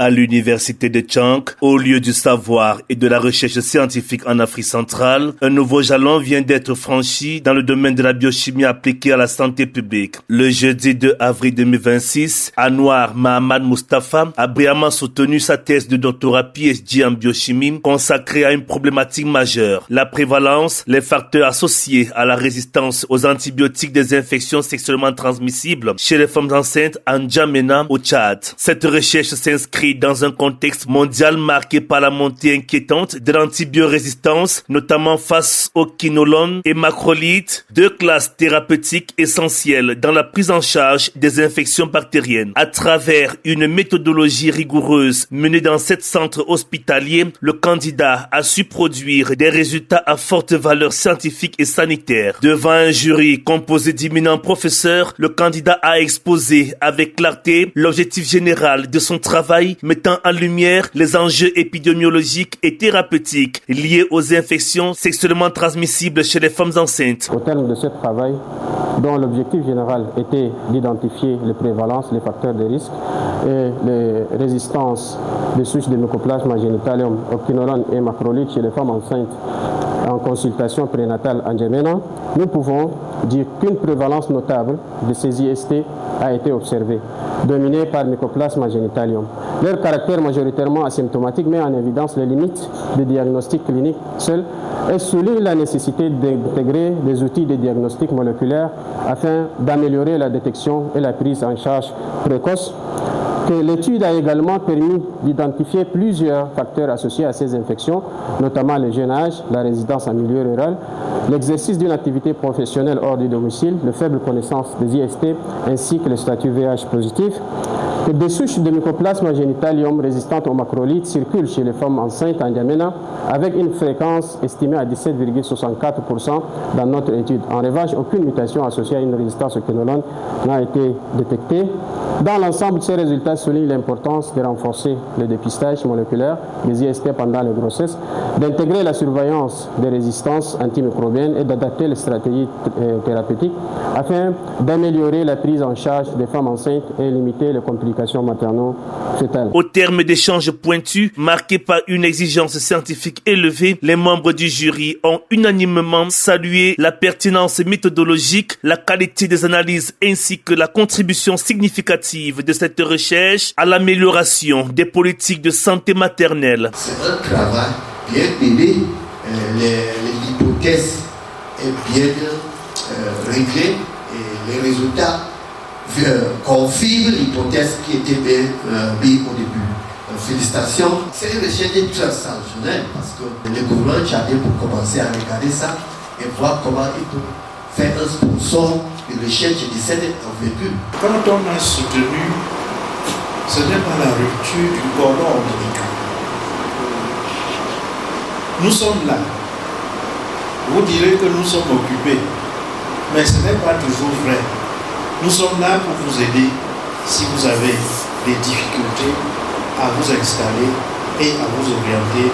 À l'université de Tchang, au lieu du savoir et de la recherche scientifique en Afrique centrale, un nouveau jalon vient d'être franchi dans le domaine de la biochimie appliquée à la santé publique. Le jeudi 2 avril 2026, Anwar Mahamad Mustafa a brillamment soutenu sa thèse de doctorat PhD en biochimie consacrée à une problématique majeure, la prévalence, les facteurs associés à la résistance aux antibiotiques des infections sexuellement transmissibles chez les femmes enceintes en N'Djamena au Tchad. Cette recherche s'inscrit dans un contexte mondial marqué par la montée inquiétante de l'antibiorésistance, notamment face aux quinolones et macrolides, deux classes thérapeutiques essentielles dans la prise en charge des infections bactériennes. À travers une méthodologie rigoureuse menée dans 7 centres hospitaliers, le candidat a su produire des résultats à forte valeur scientifique et sanitaire. Devant un jury composé d'éminents professeurs, le candidat a exposé avec clarté l'objectif général de son travail, mettant en lumière les enjeux épidémiologiques et thérapeutiques liés aux infections sexuellement transmissibles chez les femmes enceintes. Au terme de ce travail, dont l'objectif général était d'identifier les prévalences, les facteurs de risque et les résistances des souches de Mycoplasma genitalium, quinolones et macrolides chez les femmes enceintes en consultation prénatale en N'Djamena, nous pouvons dire qu'une prévalence notable de ces IST a été observée, dominée par Mycoplasma genitalium. Leur caractère majoritairement asymptomatique met en évidence les limites du diagnostic clinique seul et souligne la nécessité d'intégrer des outils de diagnostic moléculaire afin d'améliorer la détection et la prise en charge précoce. Que l'étude a également permis d'identifier plusieurs facteurs associés à ces infections, notamment le jeune âge, la résidence en milieu rural, l'exercice d'une activité professionnelle hors du domicile, de faible connaissance des IST ainsi que le statut VIH positif. Que des souches de Mycoplasma genitalium résistantes aux macrolides circulent chez les femmes enceintes en N'Djamena avec une fréquence estimée à 17,64% dans notre étude. En revanche, aucune mutation associée à une résistance au quinolone n'a été détectée. Dans l'ensemble, ces résultats soulignent l'importance de renforcer le dépistage moléculaire des IST pendant les grossesses, d'intégrer la surveillance des résistances antimicrobiennes et d'adapter les stratégies thérapeutiques afin d'améliorer la prise en charge des femmes enceintes et limiter les complications materno-fétales. Au terme d'échanges pointus, marqués par une exigence scientifique élevée, les membres du jury ont unanimement salué la pertinence méthodologique, la qualité des analyses ainsi que la contribution significative de cette recherche à l'amélioration des politiques de santé maternelle. C'est un travail bien mené, l'hypothèse est bien réglée et les résultats confirment l'hypothèse qui était bien mise au début. Félicitations. C'est une recherche transactionnelle parce que le gouvernement tchadien pour commencer à regarder ça et voir comment il peut faire un sponsor de recherche de cette envergure. Quand on a soutenu, ce n'est pas la rupture du cordon ombilical. Nous sommes là. Vous direz que nous sommes occupés, mais ce n'est pas toujours vrai. Nous sommes là pour vous aider si vous avez des difficultés à vous installer et à vous orienter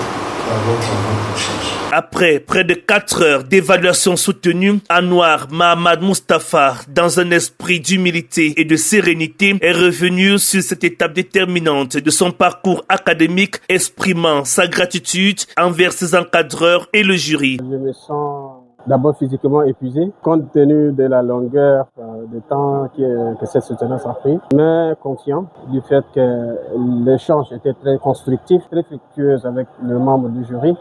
dans vos travaux de recherche. Après près de 4 heures d'évaluation soutenue, Anwar Mahamad Mustafa, dans un esprit d'humilité et de sérénité, est revenu sur cette étape déterminante de son parcours académique, exprimant sa gratitude envers ses encadreurs et le jury. Je me sens d'abord physiquement épuisé, compte tenu de la longueur de temps que cette soutenance a pris, mais confiant du fait que l'échange était très constructif, très fructueux avec les membres du jury,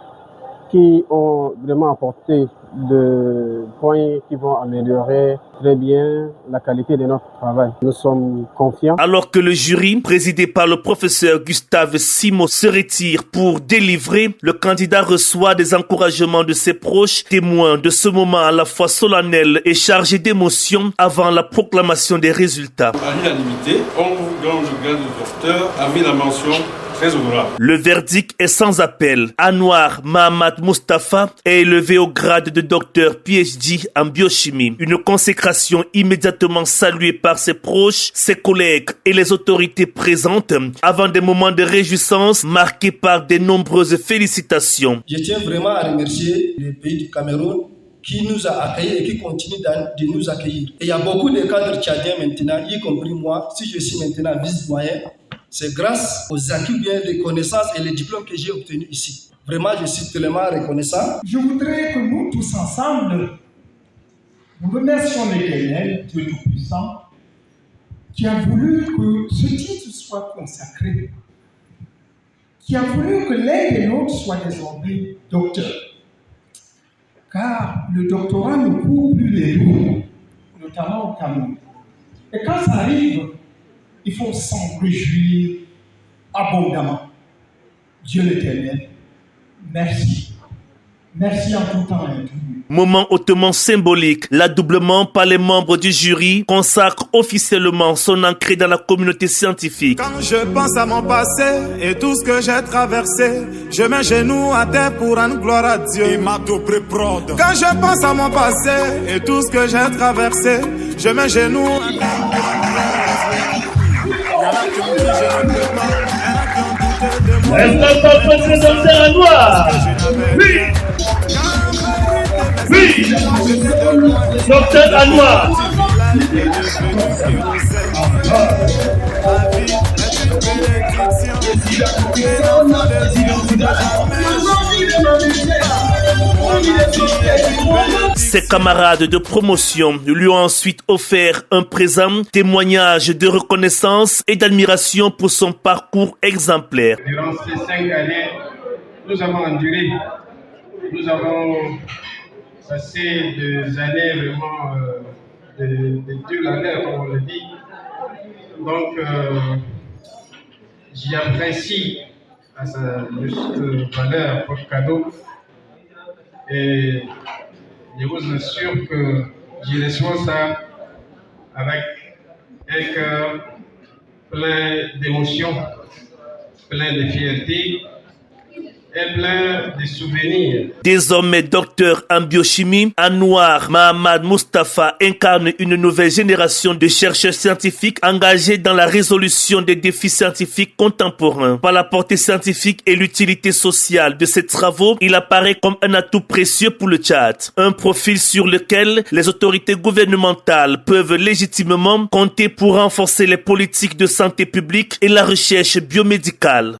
qui ont vraiment apporté des points qui vont améliorer très bien la qualité de notre travail. Nous sommes confiants. Alors que le jury, présidé par le professeur Gustave Simo, se retire pour délivrer, le candidat reçoit des encouragements de ses proches, témoins de ce moment à la fois solennel et chargé d'émotion avant la proclamation des résultats. À l'unanimité, on vous donne le grade de docteur avec la mention très honorable. Le verdict est sans appel. Anwar Mahamad Mustafa est élevé au grade de docteur PhD en biochimie. Une consécration immédiatement saluée par ses proches, ses collègues et les autorités présentes avant des moments de réjouissance marqués par de nombreuses félicitations. Je tiens vraiment à remercier le pays du Cameroun qui nous a accueillis et qui continue de nous accueillir. Et il y a beaucoup de cadres tchadiens maintenant, y compris moi, si je suis maintenant vice-doyen, C'est grâce aux acquis, bien les connaissances et les diplômes que j'ai obtenus ici. Vraiment, je suis tellement reconnaissant. Je voudrais que nous tous ensemble, nous remercions l'Éternel, Dieu Tout-Puissant, qui a voulu que ce titre soit consacré, qui a voulu que l'un et l'autre soient désormais docteurs. Car le doctorat ne court plus les rues, notamment au Cameroun. Et quand ça arrive, il faut s'en réjouir abondamment. Dieu l'Éternel, merci. Merci en tout temps et en tout lieu. Moment hautement symbolique, l'adoublement par les membres du jury consacre officiellement son entrée dans la communauté scientifique. Quand je pense à mon passé et tout ce que j'ai traversé, je mets genoux à terre pour rendre gloire à Dieu. Il m'a tout pré-prod. Quand je pense à mon passé et tout ce que j'ai traversé, je mets genoux à terre pour rendre gloire à Dieu. Il y en a qui ont dit je ne peux pas, il y en a qui ont douté de moi. Est-ce qu'on peut se danser à noir? Oui! Oui! Docteur à noir! Ses camarades de promotion lui ont ensuite offert un présent, témoignage de reconnaissance et d'admiration pour son parcours exemplaire. Durant ces 5 années, nous avons enduré, nous avons passé des années vraiment de Dieu la terre, comme on le dit. Donc, j'apprécie à sa juste valeur votre cadeau. Et je vous assure que je reçois ça avec un cœur plein d'émotions, plein de fierté et plein de souvenirs. Désormais docteur en biochimie, Anouar Mahamad Mustafa incarne une nouvelle génération de chercheurs scientifiques engagés dans la résolution des défis scientifiques contemporains. Par la portée scientifique et l'utilité sociale de ses travaux, il apparaît comme un atout précieux pour le Tchad. Un profil sur lequel les autorités gouvernementales peuvent légitimement compter pour renforcer les politiques de santé publique et la recherche biomédicale.